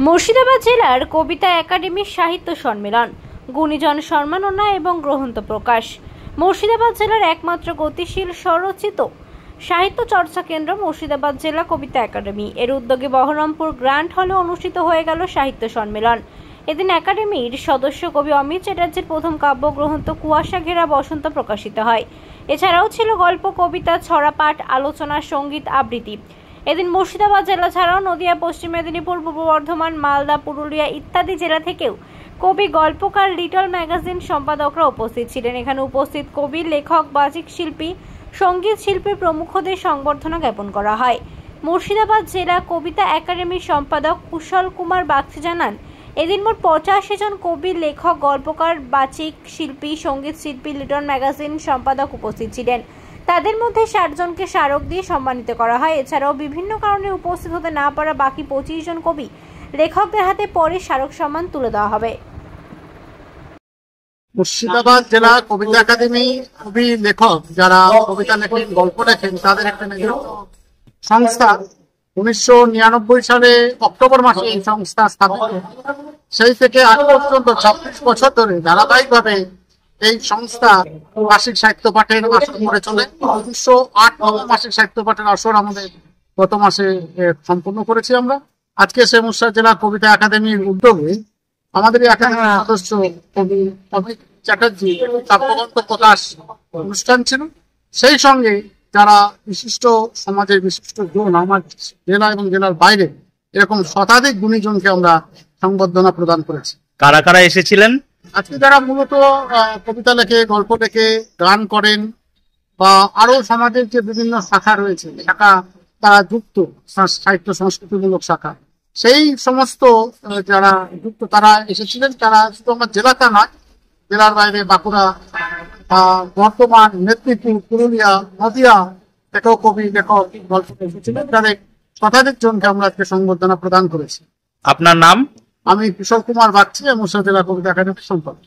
মুর্শিদাবাদ জেলার কবিতা একাডেমির সাহিত্য সম্মেলন, গুণীজন সম্মাননা এবং গ্রন্থ প্রকাশ। মুর্শিদাবাদ জেলার একমাত্র গতিশীল স্বরচিত সাহিত্য চর্চা কেন্দ্র মুর্শিদাবাদ জেলা কবিতা একাডেমি এর উদ্যোগে বহরমপুর গ্র্যান্ড হলে অনুষ্ঠিত হয়ে গেল সাহিত্য সম্মেলন। এদিন একাডেমির সদস্য কবি অমিত চ্যাটার্জির প্রথম কাব্যগ্রন্থ কুয়াশা ঘেরা বসন্ত প্রকাশিত হয়। এছাড়াও ছিল গল্প, কবিতা, ছড়া পাঠ, আলোচনা, সঙ্গীত আবৃত্তি। এদিন মুর্শিদাবাদ জেলা ছাড়াও নদিয়া, পশ্চিম মেদিনীপুর, পূর্ব বর্ধমান, মালদা, পুরুলিয়া ইত্যাদি জেলা থেকেও কবি, গল্পকার, লিটল ম্যাগাজিন সম্পাদকরা উপস্থিত ছিলেন। এখানে উপস্থিত কবি, লেখক, বাচিক শিল্পী, সঙ্গীত শিল্পী প্রমুখদের সংবর্ধনা জ্ঞাপন করা হয়। মুর্শিদাবাদ জেলা কবিতা একাডেমির সম্পাদক কুশল কুমার বাগচি জানান, এদিন মোট 85 জন কবি, লেখক, গল্পকার, বাচিক শিল্পী, সঙ্গীত শিল্পী, লিটল ম্যাগাজিন সম্পাদক উপস্থিত ছিলেন। তাদের মধ্যে 60 জনকে স্মারক দিয়ে সম্মানিত করা হয়। এছাড়াও বিভিন্ন কারণে উপস্থিত হতে না পারা বাকি 25 জন কবি, লেখকদের হাতে পরে স্মারক সম্মান তুলে দেওয়া হবে। মুর্শিদাবাদ জেলা কবিতা একাডেমি কবি, লেখক যারা কবিতা লেখেন, গল্প লেখেন, তাদের একটা নিজস্ব সংস্থা। 1999 সালে অক্টোবর মাসে এই সংস্থা স্থাপিত। সেই থেকে আজ পর্যন্ত 26 বছর ধরে ধারাবাহিকভাবে এই সংস্থা মাসিক সাহিত্য পাঠের আসর করে চলে। 208 মাসিক সাহিত্য পাঠের আসর আমাদের গত মাসে সম্পূর্ণ করেছি আমরা। আজকে সে মুর্শিদাবাদ জেলা কবিতা একাডেমির উদ্যোগে আমাদের এই একাডেমির সদস্য কবি অমিত চ্যাটার্জি কাব্যগ্রন্থ প্রকাশ অনুষ্ঠান ছিল। সেই সঙ্গে যারা বিশিষ্ট সমাজের বিশিষ্ট জন আমার জেলা এবং জেলার বাইরে এরকম শতাধিক গুণীজনকে আমরা সংবর্ধনা প্রদান করেছি। কারা কারা এসেছিলেন? আজকে যারা মূলত কবিতা লেখে, গল্প লেখে, গান করেন বা আরো সমাজের যে বিভিন্ন শাখা রয়েছে, শাখা তারা যুক্ত, সাহিত্য সংস্কৃতিমূলক শাখা, সেই সমস্ত যারা যুক্ত তারা এসেছিলেন। তারা শুধু আমার জেলাটা নয়, জেলার বাইরে বাঁকুড়া, বর্ধমান, মেদিনীপুর, পুরুলিয়া, নদিয়া থেকেও কবি, লেখক, গল্প এসেছিলেন। তাদের শতাধিক জনকে আমরা আজকে সংবর্ধনা প্রদান করেছি। আপনার নাম? আমি কুশল কুমার বাগচি, মুর্শিদাবাদ জেলা কবিতা একাডেমির সম্পাদক।